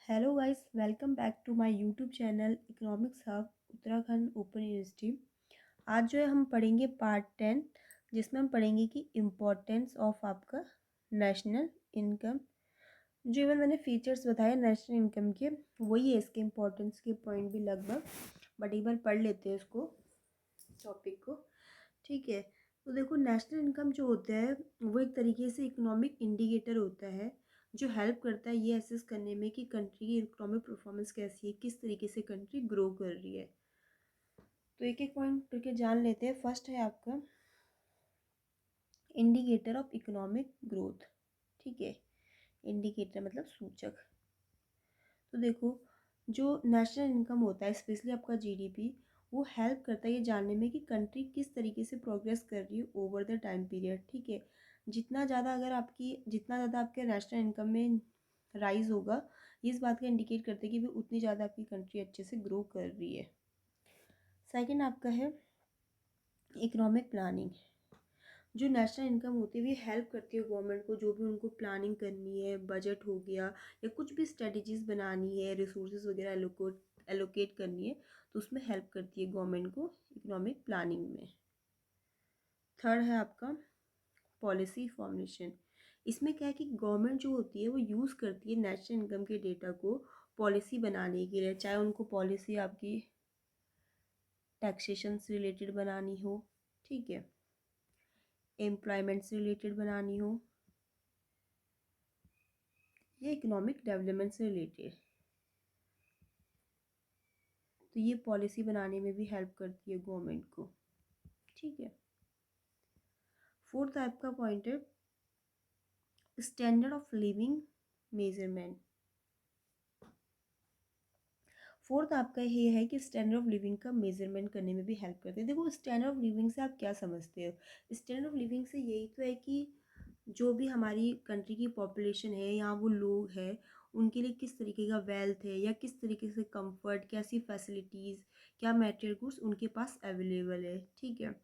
Hello guys, welcome back to my YouTube channel economics hub Uttarakhand open university. आज जो है हम पढ़ेंगे पार्ट 10, जिसमें हम पढ़ेंगे कि इम्पोर्टेंस ऑफ आपका नेशनल इनकम। जो इवन मैंने फीचर्स बताए नेशनल इनकम के, वही है इसके इम्पोर्टेंस के पॉइंट भी लगभग। बट एक बार पढ़ लेते हैं इसको, टॉपिक को। ठीक है, तो देखो नेशनल इनकम जो होता है वो एक तरीके से इकोनॉमिक इंडिकेटर होता है जो हेल्प करता है ये असेस करने में कि कंट्री की इकोनॉमिक परफॉर्मेंस कैसी है, किस तरीके से कंट्री ग्रो कर रही है। तो एक एक पॉइंट करके जान लेते हैं। फर्स्ट है आपका इंडिकेटर ऑफ इकोनॉमिक ग्रोथ। ठीक है, इंडिकेटर मतलब सूचक। तो देखो, जो नेशनल इनकम होता है स्पेशली आपका जीडीपी, वो हेल्प करता है ये जानने में कि कंट्री किस तरीके से प्रोग्रेस कर रही है ओवर द टाइम पीरियड। ठीक है, जितना ज़्यादा आपके नेशनल इनकम में राइज होगा, ये इस बात का इंडिकेट करते हैं कि भाई उतनी ज़्यादा आपकी कंट्री अच्छे से ग्रो कर रही है। सेकंड आपका है इकोनॉमिक प्लानिंग। जो नेशनल इनकम होती है वो हेल्प करती है गवर्नमेंट को, जो भी उनको प्लानिंग करनी है, बजट हो गया या कुछ भी स्ट्रेटजीज बनानी है, रिसोर्सेज वगैरह एलोकेट करनी है, तो उसमें हेल्प करती है गवर्नमेंट को इकोनॉमिक प्लानिंग में। थर्ड है आपका पॉलिसी फॉर्मुलेशन। इसमें क्या है कि गवर्नमेंट जो होती है वो यूज़ करती है नेशनल इनकम के डेटा को पॉलिसी बनाने के लिए, चाहे उनको पॉलिसी आपकी टैक्सेशन से रिलेटेड बनानी हो, ठीक है, एम्प्लॉयमेंट से रिलेटेड बनानी हो, या इकोनॉमिक डेवलपमेंट से रिलेटेड, तो ये पॉलिसी बनाने में भी हेल्प करती है गवर्नमेंट को। ठीक है, फोर्थ आपका पॉइंट है standard of living measurement. Fourth आपका ये है कि स्टैंडर्ड ऑफ लिविंग का मेजरमेंट करने में भी हेल्प करते हैं। देखो, स्टैंडर्ड ऑफ लिविंग से आप क्या समझते हो? स्टैंडर्ड ऑफ लिविंग से यही तो है कि जो भी हमारी कंट्री की पॉपुलेशन है, यहाँ वो लोग हैं, उनके लिए किस तरीके का वेल्थ है या किस तरीके से कंफर्ट, कैसी फैसिलिटीज़, क्या मटेरियल गुड्स उनके पास अवेलेबल है। ठीक है,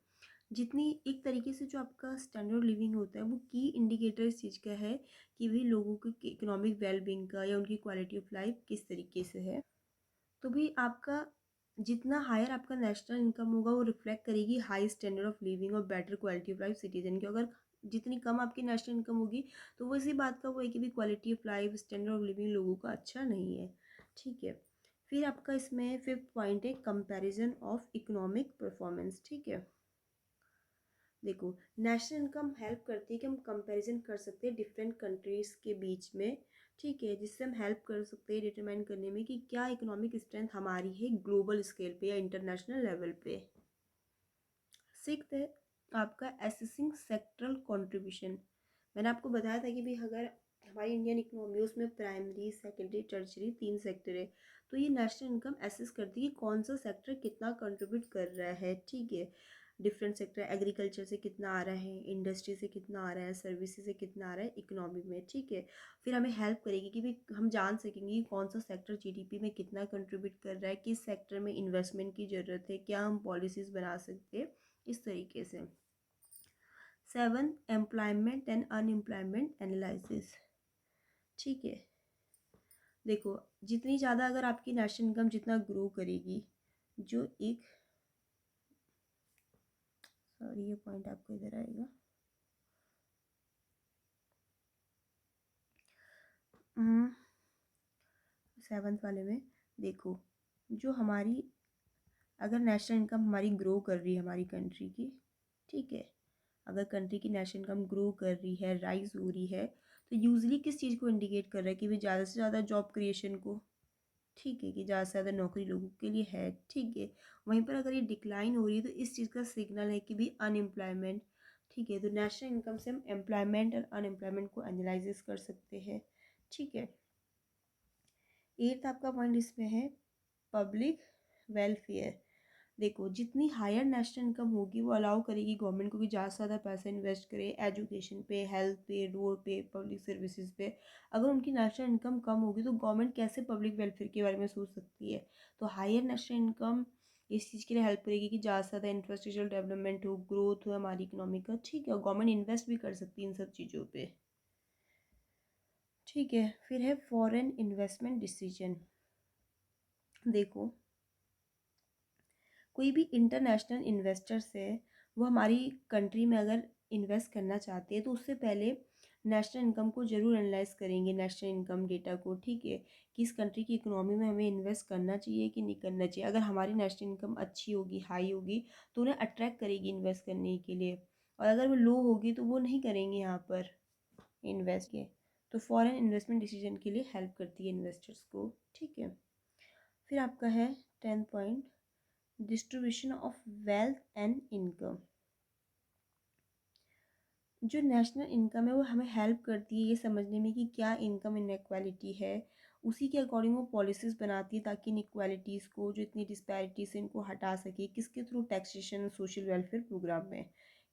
जितनी एक तरीके से जो आपका स्टैंडर्ड लिविंग होता है वो की इंडिकेटर इस चीज़ का है कि भाई लोगों की इकोनॉमिक वेलबींग का या उनकी क्वालिटी ऑफ लाइफ किस तरीके से है। तो भी आपका जितना हायर आपका नेशनल इनकम होगा वो रिफ्लेक्ट करेगी हाई स्टैंडर्ड ऑफ लिविंग और better quality of life citizen की। अगर जितनी कम आपकी नेशनल इनकम होगी तो वो इसी बात का वो है कि भी quality of life, standard of living लोगों का अच्छा नहीं है। ठीक है, फिर आपका इसमें फिफ्थ पॉइंट है कंपैरिजन ऑफ इकोनॉमिक परफॉर्मेंस। ठीक है, देखो नेशनल इनकम हेल्प करती है कि हम कंपैरिजन कर सकते हैं डिफरेंट कंट्रीज़ के बीच में। ठीक है, जिससे हम हेल्प कर सकते हैं डिटरमाइन करने में कि क्या इकोनॉमिक स्ट्रेंथ हमारी है ग्लोबल स्केल पे या इंटरनेशनल लेवल पे। सिक्स्थ है आपका एसेसिंग सेक्टरल कंट्रीब्यूशन। मैंने आपको बताया था कि भाई अगर हमारी इंडियन इकोनॉमी उसमें प्राइमरी, सेकेंडरी, टर्शरी तीन सेक्टर है, तो ये नेशनल इनकम एसेस करती है कि कौन सा सेक्टर कितना कंट्रीब्यूट कर रहा है। ठीक है, डिफरेंट सेक्टर, एग्रीकल्चर से कितना आ रहा है, इंडस्ट्री से कितना आ रहा है, सर्विसेज से कितना आ रहा है इकोनॉमी में। ठीक है, फिर हमें हेल्प करेगी कि भाई हम जान सकेंगे कि कौन सा सेक्टर जीडीपी में कितना कंट्रीब्यूट कर रहा है, किस सेक्टर में इन्वेस्टमेंट की ज़रूरत है, क्या हम पॉलिसीज़ बना सकते हैं इस तरीके से। Seven, employment and unemployment analysis. ठीक है, देखो जितनी ज़्यादा अगर आपकी नेशनल इनकम जितना ग्रो करेगी, जो एक सॉरी ये पॉइंट आपको इधर आएगा, सेवन्थ वाले में देखो, जो हमारी अगर नेशनल इनकम हमारी ग्रो कर रही है हमारी कंट्री की, ठीक है, अगर कंट्री की नेशनल इनकम ग्रो कर रही है, राइज हो रही है, तो यूजली किस चीज़ को इंडिकेट कर रहा है कि भाई ज़्यादा से ज़्यादा जॉब क्रिएशन को। ठीक है, कि ज़्यादा से ज़्यादा नौकरी लोगों के लिए है। ठीक है, वहीं पर अगर ये डिक्लाइन हो रही है तो इस चीज़ का सिग्नल है कि भी अनएम्प्लॉयमेंट। ठीक है, तो नेशनल इनकम से हम एम्प्लॉयमेंट और अनएम्प्लॉयमेंट को एनालिसिस कर सकते हैं। ठीक है, एट्थ आपका पॉइंट इसमें है पब्लिक वेलफेयर। देखो जितनी हायर नेशनल इनकम होगी वो अलाउ करेगी गवर्नमेंट को कि ज़्यादा से ज़्यादा पैसा इन्वेस्ट करे एजुकेशन पे, हेल्थ पे, रोड पे, पब्लिक सर्विसेज पे। अगर उनकी नेशनल इनकम कम होगी तो गवर्नमेंट कैसे पब्लिक वेलफेयर के बारे में सोच सकती है? तो हायर नेशनल इनकम इस चीज़ के लिए हेल्प करेगी कि ज़्यादा से ज़्यादा इंफ्रास्ट्रक्चरल डेवलपमेंट हो, ग्रोथ हो हमारी इकोनॉमी का। ठीक है, और गवर्नमेंट इन्वेस्ट भी कर सकती है इन सब चीज़ों पर। ठीक है, फिर है फॉरेन इन्वेस्टमेंट डिसीजन। देखो, कोई भी इंटरनेशनल इन्वेस्टर्स है, वो हमारी कंट्री में अगर इन्वेस्ट करना चाहते हैं तो उससे पहले नेशनल इनकम को ज़रूर एनालाइज करेंगे, नेशनल इनकम डेटा को, ठीक है, कि इस कंट्री की इकोनॉमी में हमें इन्वेस्ट करना चाहिए कि नहीं करना चाहिए। अगर हमारी नेशनल इनकम अच्छी होगी, हाई होगी, तो उन्हें अट्रैक्ट करेगी इन्वेस्ट करने के लिए, और अगर वो लो होगी तो वो नहीं करेंगे यहाँ पर इन्वेस्ट के। तो फॉरेन इन्वेस्टमेंट डिसीजन के लिए हेल्प करती है इन्वेस्टर्स को, ठीक है। फिर आपका है 10th point, distribution of wealth and income. जो नेशनल इनकम है वो हमें हेल्प करती है ये समझने में कि क्या इनकम इनक्वालिटी है, उसी के अकॉर्डिंग वो पॉलिसीज़ बनाती है ताकि इनक्वालिटीज़ को, जो इतनी डिस्पैरिटीज़ है, इनको हटा सके। किसके through? Taxation, social welfare programme में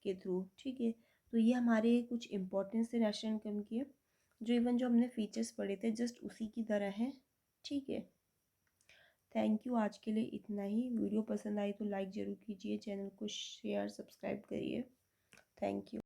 के थ्रू, ठीक है। तो ये हमारे कुछ इंपॉर्टेंस थे नेशनल इनकम के, जो इवन जो हमने फीचर्स पढ़े थे जस्ट उसी की तरह है, ठीक है। थैंक यू, आज के लिए इतना ही। वीडियो पसंद आई तो लाइक ज़रूर कीजिए, चैनल को शेयर सब्सक्राइब करिए। Thank you.